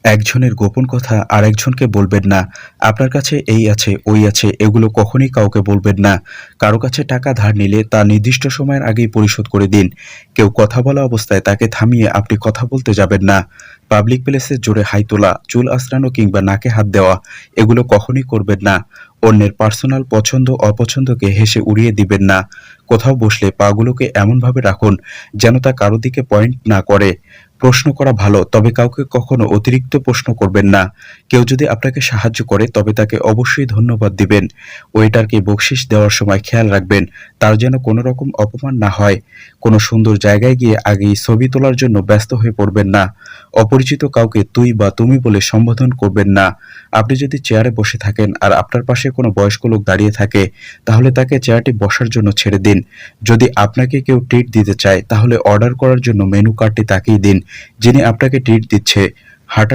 একজনের গোপন কথা আরেকজনকে বলবেন না। আপনার কাছে এই আছে, ওই আছে এগুলো কখনোই কাউকে বলবেন না। কারো কাছে টাকা ধার নিলে তা নির্দিষ্ট সময়ের আগেই পরিশোধ করে দিন। কেউ কথা বলা অবস্থায় তাকে থামিয়ে আপনি কথা বলতে যাবেন না। পাবলিক প্লেসে জোরে হাই তোলা, চুল আঁচড়ানো কিংবা নাকে হাত দেওয়া এগুলো কখনোই করবেন না। অন্যের পার্সোনাল পছন্দ অপছন্দকে হেসে উড়িয়ে দিবেন না। কোথাও বসলে পাগুলোকে এমনভাবে রাখুন যেন তা কারো দিকে পয়েন্ট না করে। প্রশ্ন করা ভালো, তবে কাউকে কখনো অতিরিক্ত প্রশ্ন করবেন না। কেউ যদি আপনাকে সাহায্য করে তবে তাকে অবশ্যই ধন্যবাদ দিবেন। ওয়েটারকে বকশিশ দেওয়ার সময় খেয়াল রাখবেন তার যেন কোনো রকম অপমান না হয়। কোনো সুন্দর জায়গায় গিয়ে আগেই ছবি তোলার জন্য ব্যস্ত হয়ে পড়বেন না। অপরিচিত কাউকে তুই বা তুমি বলে সম্বোধন করবেন না। আপনি যদি চেয়ারে বসে থাকেন আর আপনার পাশে কোনো বয়স্ক লোক দাঁড়িয়ে থাকে, তাহলে তাকে চেয়ারটি বসার জন্য ছেড়ে দিন। যদি আপনাকে কেউ ট্রিট দিতে চায় তাহলে অর্ডার করার জন্য মেনু কার্ডটি তাকেই দিন যিনি আপনাকে ট্রিট দিচ্ছে। হাঁটার